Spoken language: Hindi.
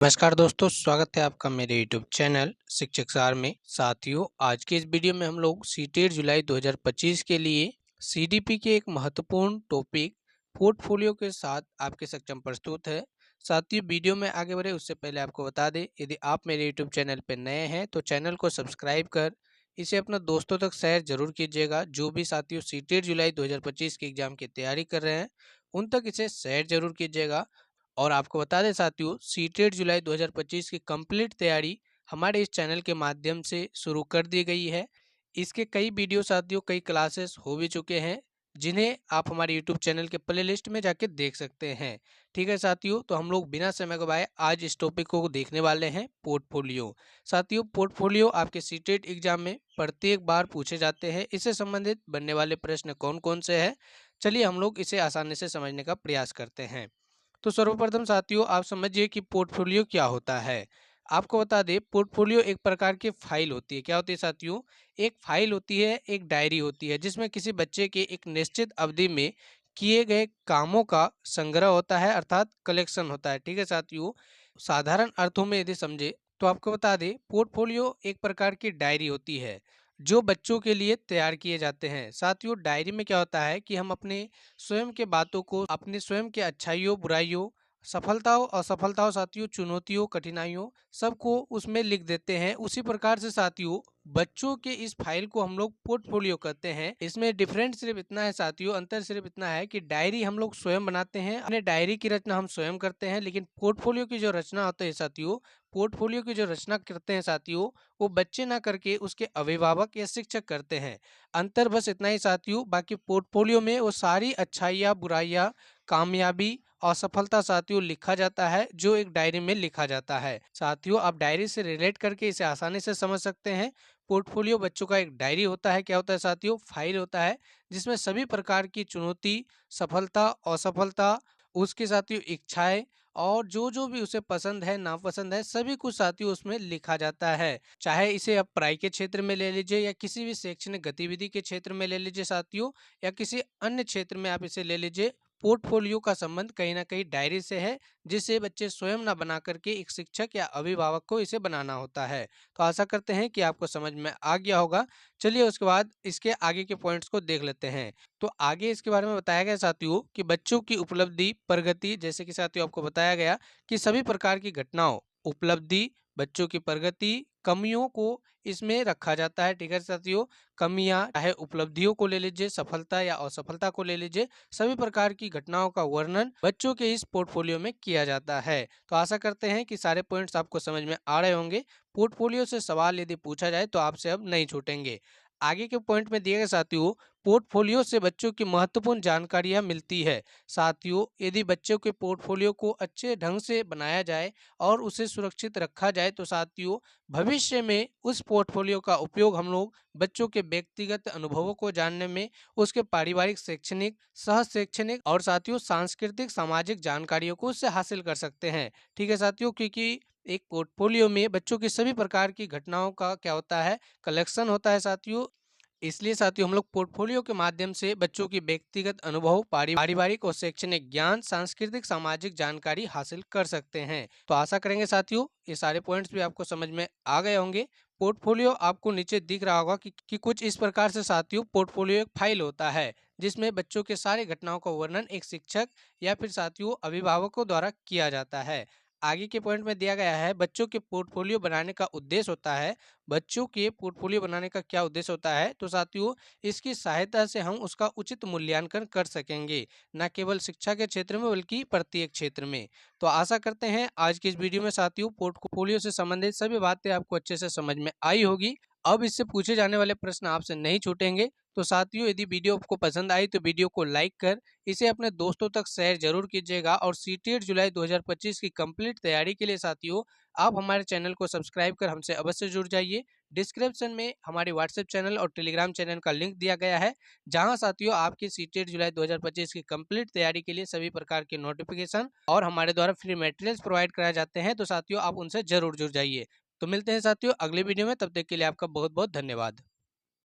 नमस्कार दोस्तों, स्वागत है आपका मेरे यूट्यूब चैनल शिक्षक सार में। साथियों, आज के इस वीडियो में हम लोग सीटेट जुलाई 2025 के लिए सीडीपी के एक महत्वपूर्ण टॉपिक पोर्टफोलियो के साथ आपके सक्षम प्रस्तुत है। साथियों, वीडियो में आगे बढ़े उससे पहले आपको बता दें, यदि आप मेरे यूट्यूब चैनल पर नए हैं तो चैनल को सब्सक्राइब कर इसे अपना दोस्तों तक शेयर जरूर कीजिएगा। जो भी साथियों सीटेट जुलाई 2025 के एग्जाम की तैयारी कर रहे हैं उन तक इसे शेयर जरूर कीजिएगा। और आपको बता दें साथियों, सीटेट जुलाई 2025 की कंप्लीट तैयारी हमारे इस चैनल के माध्यम से शुरू कर दी गई है। इसके कई वीडियो साथियों, कई क्लासेस हो भी चुके हैं जिन्हें आप हमारे यूट्यूब चैनल के प्ले लिस्ट में जाके देख सकते हैं। ठीक है साथियों, तो हम लोग बिना समय गवाए आज इस टॉपिक को देखने वाले हैं, पोर्टफोलियो। साथियों, पोर्टफोलियो आपके सीटेट एग्जाम में प्रत्येक बार पूछे जाते हैं। इससे संबंधित बनने वाले प्रश्न कौन कौन से हैं, चलिए हम लोग इसे आसानी से समझने का प्रयास करते हैं। तो सर्वप्रथम साथियों, आप समझिए कि पोर्टफोलियो क्या होता है। आपको बता दें, पोर्टफोलियो एक प्रकार की फाइल होती है। क्या होती है साथियों? एक फाइल होती है, एक डायरी होती है जिसमें किसी बच्चे के एक निश्चित अवधि में किए गए कामों का संग्रह होता है, अर्थात कलेक्शन होता है। ठीक है साथियों, साधारण अर्थों में यदि समझे तो आपको बता दें, पोर्टफोलियो एक प्रकार की डायरी होती है जो बच्चों के लिए तैयार किए जाते हैं। साथियों, डायरी में क्या होता है कि हम अपने स्वयं के बातों को, अपने स्वयं के अच्छाइयों बुराइयों, सफलताओं असफलताओं साथियों, चुनौतियों कठिनाइयों, सबको उसमें लिख देते हैं। उसी प्रकार से साथियों, बच्चों के इस फाइल को हम लोग पोर्टफोलियो कहते हैं। इसमें डिफरेंट सिर्फ इतना है साथियों, अंतर सिर्फ इतना है कि डायरी हम लोग स्वयं बनाते हैं, अपने डायरी की रचना हम स्वयं करते हैं, लेकिन पोर्टफोलियो की जो रचना होती है साथियों, पोर्टफोलियो की जो रचना करते हैं साथियों, वो बच्चे ना करके उसके अभिभावक या शिक्षक करते हैं। अंतर बस इतना ही साथियों। बाकी पोर्टफोलियो में वो सारी अच्छाइयाँ बुराइयाँ, कामयाबी असफलता साथियों लिखा जाता है, जो एक डायरी में लिखा जाता है। साथियों, आप डायरी से रिलेट करके इसे आसानी से समझ सकते हैं। पोर्टफोलियो बच्चों का एक डायरी होता है। क्या होता है साथियों? फाइल होता है जिसमें सभी प्रकार की चुनौती, सफलता असफलता, उसके साथियों इच्छाएं और जो जो भी उसे पसंद है नापसंद है, सभी कुछ साथियों उसमें लिखा जाता है। चाहे इसे आप पढ़ाई के क्षेत्र में ले लीजिए या किसी भी शैक्षणिक गतिविधि के क्षेत्र में ले लीजिए साथियों, या किसी अन्य क्षेत्र में आप इसे ले लीजिए, पोर्टफोलियो का संबंध कहीं ना कहीं डायरी से है, जिसे बच्चे स्वयं ना बना करके एक शिक्षक या अभिभावक को इसे बनाना होता है। तो आशा करते हैं कि आपको समझ में आ गया होगा। चलिए उसके बाद इसके आगे के पॉइंट्स को देख लेते हैं। तो आगे इसके बारे में बताया गया साथियों कि बच्चों की उपलब्धि प्रगति, जैसे कि साथियों आपको बताया गया कि सभी प्रकार की घटनाओं, उपलब्धि, बच्चों की प्रगति, कमियों को इसमें रखा जाता है। ठीक है साथियों, कमियां चाहे उपलब्धियों को ले लीजिए, सफलता या असफलता को ले लीजिए, सभी प्रकार की घटनाओं का वर्णन बच्चों के इस पोर्टफोलियो में किया जाता है। तो आशा करते हैं कि सारे पॉइंट्स आपको समझ में आ रहे होंगे। पोर्टफोलियो से सवाल यदि पूछा जाए तो आपसे अब नहीं छूटेंगे। आगे के पॉइंट में दिए गए साथियों, पोर्टफोलियो से बच्चों की महत्वपूर्ण जानकारियां मिलती है। साथियों, यदि बच्चों के पोर्टफोलियो को अच्छे ढंग से बनाया जाए और उसे सुरक्षित रखा जाए तो साथियों, भविष्य में उस पोर्टफोलियो का उपयोग हम लोग बच्चों के व्यक्तिगत अनुभवों को जानने में, उसके पारिवारिक, शैक्षणिक, सह शैक्षणिक और साथियों सांस्कृतिक सामाजिक जानकारियों को उससे हासिल कर सकते हैं। ठीक है साथियों, क्योंकि एक पोर्टफोलियो में बच्चों की सभी प्रकार की घटनाओं का क्या होता है, कलेक्शन होता है साथियों। इसलिए साथियों, हम लोग पोर्टफोलियो के माध्यम से बच्चों की व्यक्तिगत अनुभव, पारिवारिक और शैक्षणिक ज्ञान, सांस्कृतिक सामाजिक जानकारी हासिल कर सकते हैं। तो आशा करेंगे साथियों ये सारे पॉइंट्स भी आपको समझ में आ गए होंगे। पोर्टफोलियो आपको नीचे दिख रहा होगा कि कुछ इस प्रकार से साथियों, पोर्टफोलियो एक फाइल होता है जिसमें बच्चों के सारे घटनाओं का वर्णन एक शिक्षक या फिर साथियों अभिभावकों द्वारा किया जाता है। आगे के पॉइंट में दिया गया है, बच्चों के पोर्टफोलियो बनाने का उद्देश्य होता है। बच्चों के पोर्टफोलियो बनाने का क्या उद्देश्य होता है? तो साथियों, इसकी सहायता से हम उसका उचित मूल्यांकन कर सकेंगे, न केवल शिक्षा के क्षेत्र में बल्कि प्रत्येक क्षेत्र में। तो आशा करते हैं आज की इस वीडियो में साथियों, पोर्टफोलियो से संबंधित सभी बातें आपको अच्छे से समझ में आई होगी। अब इससे पूछे जाने वाले प्रश्न आपसे नहीं छूटेंगे। तो साथियों, यदि वीडियो आपको पसंद आई तो वीडियो को लाइक कर इसे अपने दोस्तों तक शेयर जरूर कीजिएगा। और सीटेट जुलाई 2025 की कंप्लीट तैयारी के लिए साथियों, आप हमारे चैनल को सब्सक्राइब कर हमसे अवश्य जुड़ जाइए। डिस्क्रिप्शन में हमारे व्हाट्सएप चैनल और टेलीग्राम चैनल का लिंक दिया गया है, जहां साथियों आपकी सीटेट जुलाई 2025 की कंप्लीट तैयारी के लिए सभी प्रकार के नोटिफिकेशन और हमारे द्वारा फ्री मटेरियल्स प्रोवाइड कराए जाते हैं। तो साथियों, आप उनसे जरूर जुड़ जाइए। तो मिलते हैं साथियों अगले वीडियो में, तब तक के लिए आपका बहुत बहुत धन्यवाद।